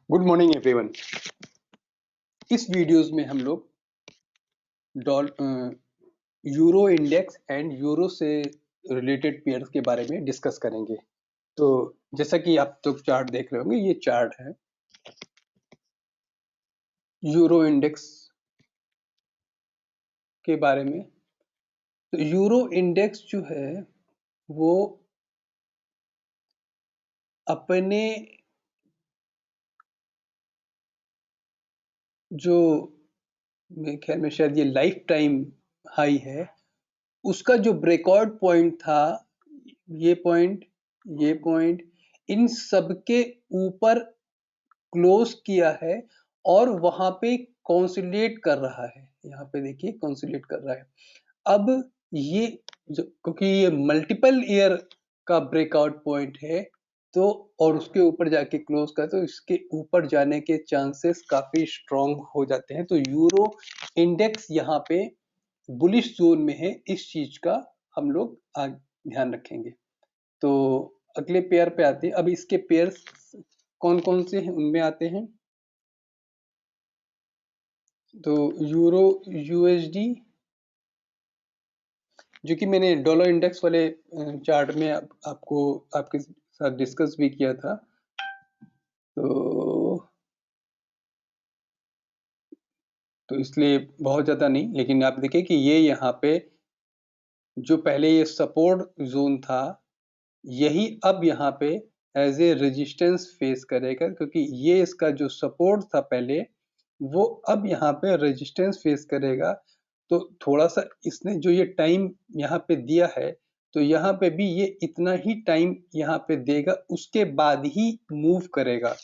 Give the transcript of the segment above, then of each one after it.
Good morning everyone. इस videos में हम लोग यूरो इंडेक्स एंड यूरो से रिलेटेड पेयर्स के बारे में डिस्कस करेंगे। तो जैसा कि आप तो चार्ट देख रहे होंगे, ये चार्ट है यूरो इंडेक्स के बारे में। तो यूरो इंडेक्स जो है वो अपने जो मेरे ख्याल में शायद ये लाइफ टाइम हाई है, उसका जो ब्रेकआउट पॉइंट था, ये पॉइंट इन सब के ऊपर क्लोज किया है और वहां पे कॉन्सिलेट कर रहा है। यहाँ पे देखिए कॉन्सिलेट कर रहा है। अब ये क्योंकि ये मल्टीपल ईयर का ब्रेकआउट पॉइंट है, तो और उसके ऊपर जाके क्लोज का, तो इसके ऊपर जाने के चांसेस काफी स्ट्रॉन्ग हो जाते हैं। तो यूरो इंडेक्स यहाँ पे बुलिश जोन में है। इस चीज का हम लोग ध्यान रखेंगे। तो अगले पेयर पे आते हैं। अब इसके पेयर्स कौन कौन से हैं उनमें आते हैं। तो यूरो यूएसडी, जो कि मैंने डॉलर इंडेक्स वाले चार्ट में आपको आपके साथ डिस्कस भी किया था। तो इसलिए बहुत ज्यादा नहीं, लेकिन आप देखिए कि ये यहाँ पे जो पहले ये सपोर्ट जोन था, यही अब यहाँ पे एज ए रेजिस्टेंस फेस करेगा, क्योंकि ये इसका जो सपोर्ट था पहले, वो अब यहाँ पे रेजिस्टेंस फेस करेगा। तो थोड़ा सा इसने जो ये टाइम यहाँ पे दिया है, तो यहाँ पे भी ये इतना ही टाइम यहाँ पे देगा, उसके बाद ही मूव करेगा।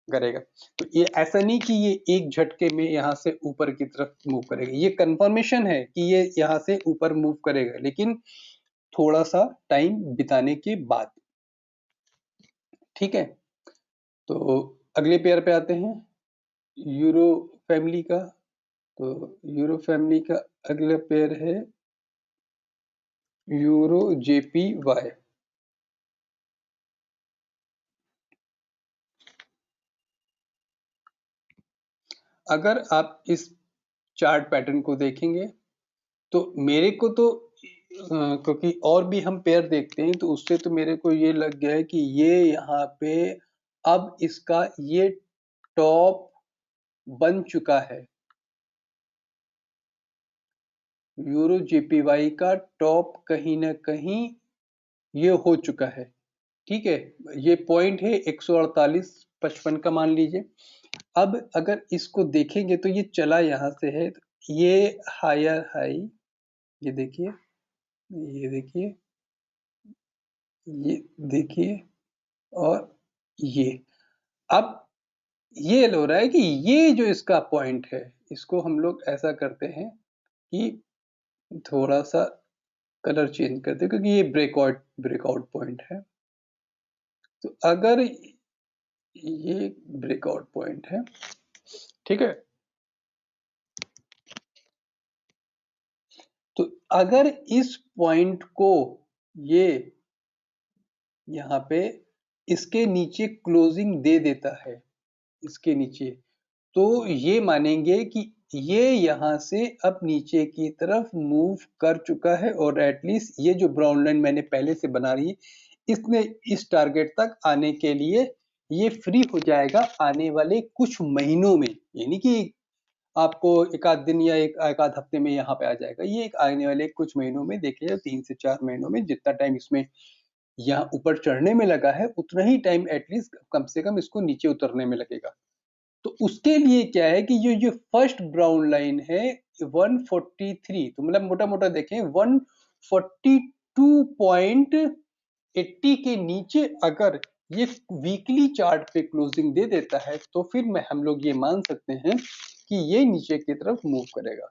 तो ये ऐसा नहीं कि ये एक झटके में यहाँ से ऊपर की तरफ मूव करेगा। ये कंफर्मेशन है कि ये यहाँ से ऊपर मूव करेगा, लेकिन थोड़ा सा टाइम बिताने के बाद। ठीक है, तो अगले पेयर पे आते हैं, यूरो फैमिली का। तो यूरो फैमिली का अगला पेयर है यूरो जेपीवाई। अगर आप इस चार्ट पैटर्न को देखेंगे तो मेरे को तो क्योंकि और भी हम पेयर देखते हैं, तो उससे तो मेरे को ये लग गया है कि ये यहाँ पे अब इसका ये टॉप बन चुका है। यूरो जेपीवाई का टॉप कहीं ना कहीं ये हो चुका है। ठीक है, ये पॉइंट है 148.55 का, मान लीजिए। अब अगर इसको देखेंगे तो ये चला यहाँ से है, तो ये हायर हाई, ये देखिए, ये देखिए, ये देखिए, और ये अब ये हो रहा है कि ये जो इसका पॉइंट है, इसको हम लोग ऐसा करते हैं कि थोड़ा सा कलर चेंज करते हैं, क्योंकि ये ब्रेकआउट ब्रेकआउट पॉइंट है। तो अगर ये ब्रेकआउट पॉइंट है, ठीक है, तो अगर इस पॉइंट को ये यहाँ पे इसके नीचे क्लोजिंग दे देता है, इसके नीचे, तो ये मानेंगे कि ये यहाँ से अब नीचे की तरफ मूव कर चुका है, और एटलीस्ट ये जो ब्राउन लाइन मैंने पहले से बना रही, इसने इस टारगेट तक आने के लिए ये फ्री हो जाएगा आने वाले कुछ महीनों में। यानी कि आपको एक आध दिन या एक आध हफ्ते में यहाँ पे आ जाएगा। ये एक आने वाले कुछ महीनों में, देखिए 3 से 4 महीनों में, जितना टाइम इसमें यहाँ ऊपर चढ़ने में लगा है, उतना ही टाइम एटलीस्ट कम से कम इसको नीचे उतरने में लगेगा। तो उसके लिए क्या है कि ये फर्स्ट ब्राउन लाइन है 143, तो मतलब मोटा मोटा देखें 142.80 के नीचे अगर ये वीकली चार्ट पे क्लोजिंग दे देता है, तो फिर हम लोग ये मान सकते हैं कि ये नीचे की तरफ मूव करेगा।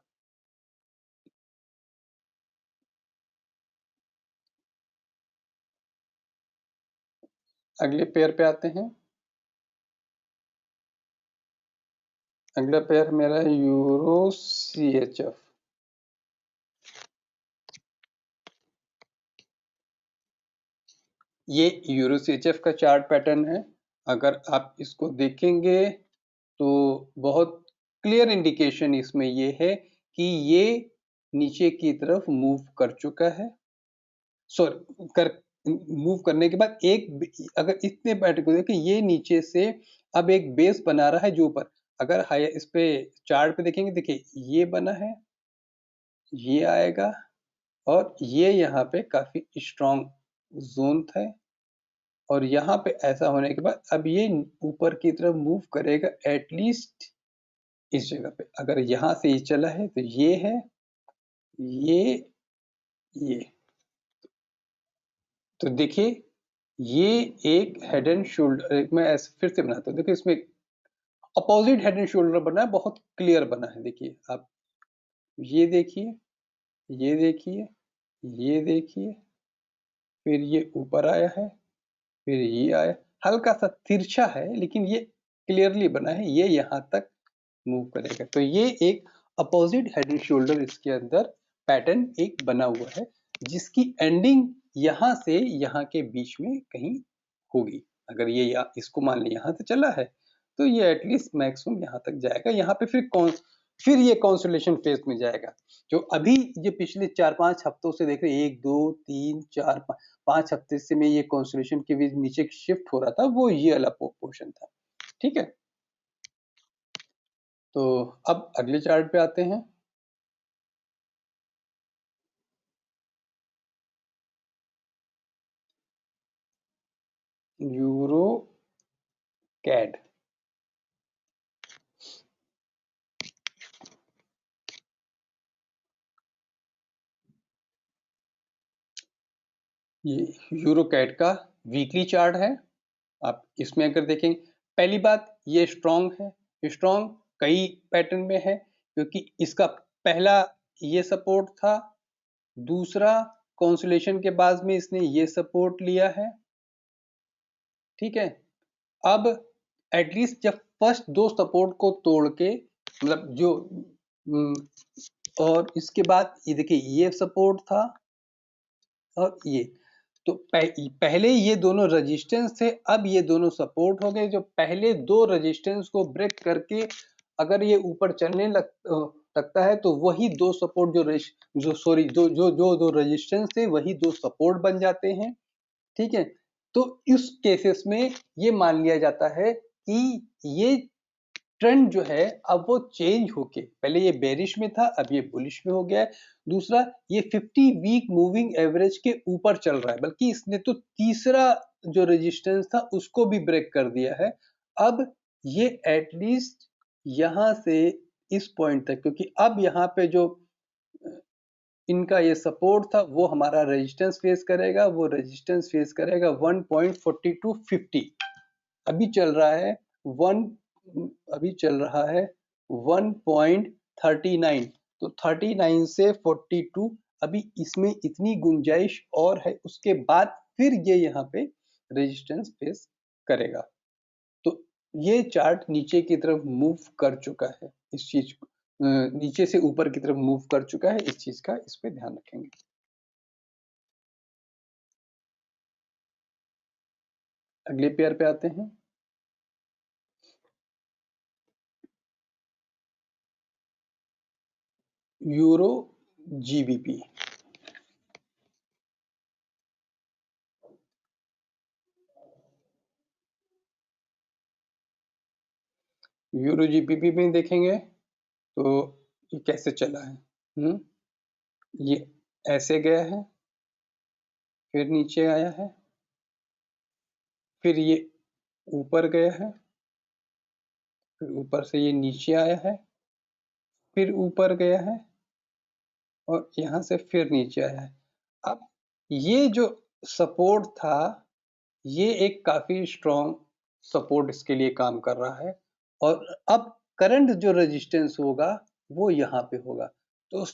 अगले पेयर पे आते हैं। अगला पेयर मेरा है यूरो सीएचएफ। ये यूरो सीएचएफ का चार्ट पैटर्न है। अगर आप इसको देखेंगे तो बहुत क्लियर इंडिकेशन इसमें ये है कि ये नीचे की तरफ मूव कर चुका है। सॉरी, कर मूव करने के बाद अगर इतने पैटर्न को देखें, ये नीचे से अब एक बेस बना रहा है जो ऊपर, अगर हाई इस पे चार्ट पे देखेंगे, देखिए ये बना है, ये आएगा और ये यहाँ पे काफी स्ट्रॉन्ग जोन था और यहाँ पे ऐसा होने के बाद अब ये ऊपर की तरफ मूव करेगा एटलीस्ट इस जगह पे। अगर यहाँ से ये चला है तो ये है, ये तो देखिए ये एक हेड एंड शोल्डर, मैं ऐसे फिर से बनाता हूँ। देखिए इसमें अपोजिट हेड एंड शोल्डर बना है, बहुत क्लियर बना है। देखिए आप ये देखिए, ये देखिए, ये देखिए, फिर ये ऊपर आया है, फिर ये आया, हल्का सा तिरछा है लेकिन ये क्लियरली बना है, ये यहाँ तक मूव करेगा। तो ये एक अपोजिट हेड एंड शोल्डर इसके अंदर पैटर्न एक बना हुआ है, जिसकी एंडिंग यहाँ से यहाँ के बीच में कहीं होगी। अगर ये इसको मान लें यहाँ से चला है तो ये एटलीस्ट मैक्सिमम यहाँ तक जाएगा। यहाँ पे फिर ये कंसोलिडेशन फेज में जाएगा। जो अभी ये पिछले 4-5 हफ्तों से देख रहे हैं, 1 2 3 4 5 हफ्ते से में ये कंसोलिडेशन के बीच नीचे शिफ्ट हो रहा था, वो ये वाला पोर्शन था। ठीक है, तो अब अगले चार्ट पे आते हैं। यूरो कैड, ये यूरो कैड का वीकली चार्ट है। आप इसमें अगर देखेंगे, पहली बात ये स्ट्रॉन्ग है, स्ट्रॉन्ग कई पैटर्न में है क्योंकि इसका पहला ये सपोर्ट था, दूसरा कंसोलिडेशन के बाद में इसने ये सपोर्ट लिया है। ठीक है, अब एटलीस्ट जब फर्स्ट दो सपोर्ट को तोड़ के, मतलब जो और इसके बाद ये देखिए ये सपोर्ट था और ये, तो पहले ये दोनों रेजिस्टेंस थे, अब ये दोनों सपोर्ट हो गए। जो पहले दो रेजिस्टेंस को ब्रेक करके अगर ये ऊपर चलने लगता है तो वही दो सपोर्ट दो रेजिस्टेंस थे वही दो सपोर्ट बन जाते हैं। ठीक है, तो इस केसेस में ये मान लिया जाता है कि ये ट्रेंड जो है अब वो चेंज होके, पहले ये बेरिश में था अब ये बुलिश में हो गया है। दूसरा, ये 50 वीक मूविंग एवरेज के ऊपर चल रहा है, बल्कि इसने तो तीसरा जो रेजिस्टेंस था उसको भी ब्रेक कर दिया है। अब ये एटलीस्ट यहाँ से इस पॉइंट तक, क्योंकि अब यहाँ पे जो इनका ये सपोर्ट था वो हमारा रेजिस्टेंस फेस करेगा, वो रेजिस्टेंस फेस करेगा 1.4250। अभी चल रहा है अभी चल रहा है 1.39, तो 39 से 42 अभी इसमें इतनी गुंजाइश और है, उसके बाद फिर ये यहाँ पे रेजिस्टेंस फेस करेगा। तो ये चार्ट नीचे की तरफ मूव कर चुका है, इस चीज को नीचे से ऊपर की तरफ मूव कर चुका है, इस चीज का इस पे ध्यान रखेंगे। अगले पेयर पे आते हैं, यूरो जीबीपी। यूरो जीबीपी में देखेंगे तो ये कैसे चला है। ये ऐसे गया है, फिर नीचे आया है, फिर ये ऊपर गया है, फिर ऊपर से ये नीचे आया है, फिर ऊपर गया है और यहाँ से फिर नीचे आया है। अब ये जो सपोर्ट था ये एक काफी स्ट्रॉन्ग सपोर्ट इसके लिए काम कर रहा है और अब करंट जो रेजिस्टेंस होगा वो यहाँ पे होगा। तो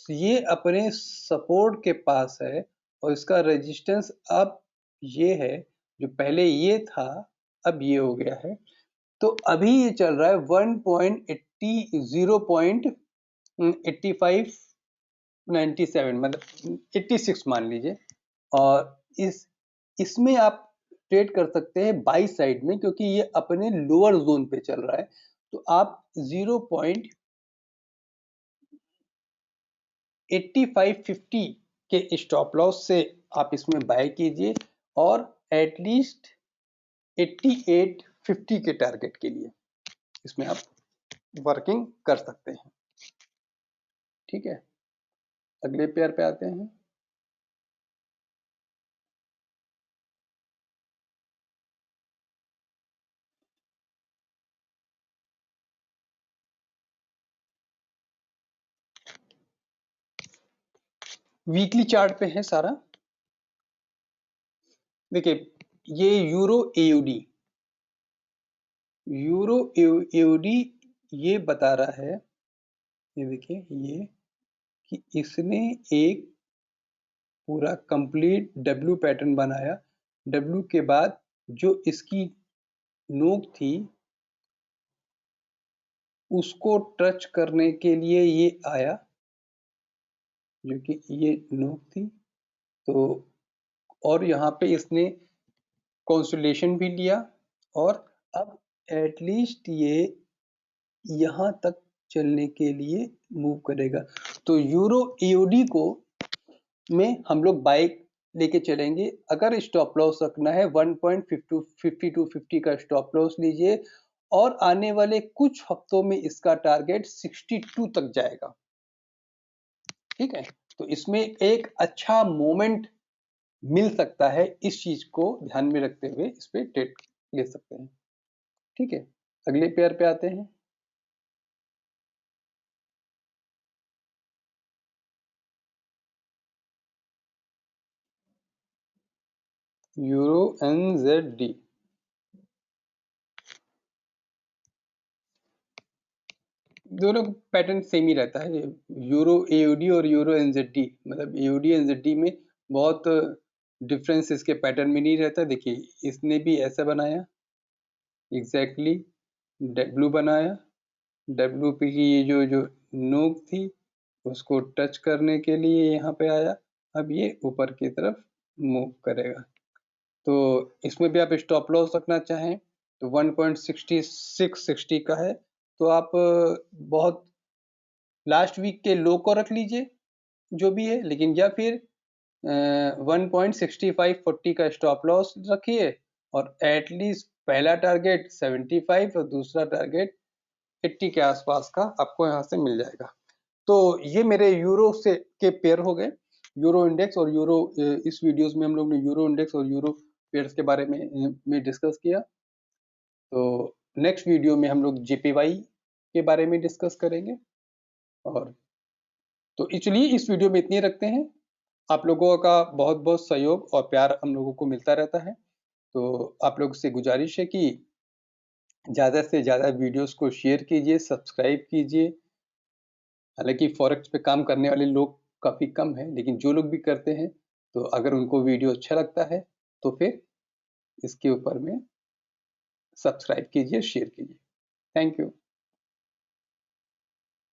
ये अपने सपोर्ट के पास है और इसका रेजिस्टेंस अब ये है, जो पहले ये था अब ये हो गया है। तो अभी ये चल रहा है 0.8597, मतलब 86 मान लीजिए। और इसमें आप ट्रेड कर सकते हैं बाई साइड में, क्योंकि ये अपने लोअर जोन पे चल रहा है। तो आप 0.8550 के स्टॉप लॉस से आप इसमें बाय कीजिए और एटलीस्ट 8850 के टारगेट के लिए इसमें आप वर्किंग कर सकते हैं। ठीक है, अगले पेयर पे आते हैं। वीकली चार्ट पे है सारा। देखिए, ये यूरो एयूडी ये बता रहा है, ये देखिए ये कि इसने एक पूरा कंप्लीट डब्ल्यू पैटर्न बनाया। डब्ल्यू के बाद जो इसकी नोक थी उसको टच करने के लिए ये आया, जो कि ये नोक थी। तो और यहाँ पे इसने कंसोलिडेशन भी लिया और अब एटलीस्ट ये यहाँ तक चलने के लिए मूव करेगा। तो यूरो एओडी को में हम लोग बाय लेके चलेंगे। अगर स्टॉप लॉस रखना है 1.5250 का स्टॉप लॉस लीजिए और आने वाले कुछ हफ्तों में इसका टारगेट 62 तक जाएगा। ठीक है, तो इसमें एक अच्छा मोमेंट मिल सकता है, इस चीज को ध्यान में रखते हुए इस पे ट्रेड ले सकते हैं। ठीक है, अगले पेयर पे आते हैं। यूरो एनजेडी, दोनों पैटर्न सेम ही रहता है। यूरो एओडी और यूरो एनजेडी, मतलब एओडी एनजेडी में बहुत डिफरेंस इसके पैटर्न में नहीं रहता। देखिए, इसने भी ऐसा बनाया, एग्जैक्टली डब्ल्यू बनाया, डब्ल्यू पी की ये जो नोक थी उसको टच करने के लिए यहाँ पे आया। अब ये ऊपर की तरफ मूव करेगा। तो इसमें भी आप स्टॉप लॉस रखना चाहें तो 1.6660 का है, तो आप बहुत लास्ट वीक के लो को रख लीजिए जो भी है, लेकिन या फिर 1.6540 का स्टॉप लॉस रखिए और एटलीस्ट पहला टारगेट 75 और दूसरा टारगेट 80 के आसपास का आपको यहाँ से मिल जाएगा। तो ये मेरे यूरो से के पेयर हो गए, यूरो इंडेक्स और यूरो। इस वीडियोस में हम लोग ने यूरो इंडेक्स और यूरो पेयर्स के बारे में डिस्कस किया। तो नेक्स्ट वीडियो में हम लोग जेपीवाई के बारे में डिस्कस करेंगे। और तो चलिए इस वीडियो में इतनी रखते हैं। आप लोगों का बहुत बहुत सहयोग और प्यार हम लोगों को मिलता रहता है। तो आप लोग से गुजारिश है कि ज़्यादा से ज़्यादा वीडियोस को शेयर कीजिए, सब्सक्राइब कीजिए। हालांकि फॉरेक्स पे काम करने वाले लोग काफ़ी कम हैं, लेकिन जो लोग भी करते हैं तो अगर उनको वीडियो अच्छा लगता है तो फिर इसके ऊपर में सब्सक्राइब कीजिए, शेयर कीजिए। Thank you.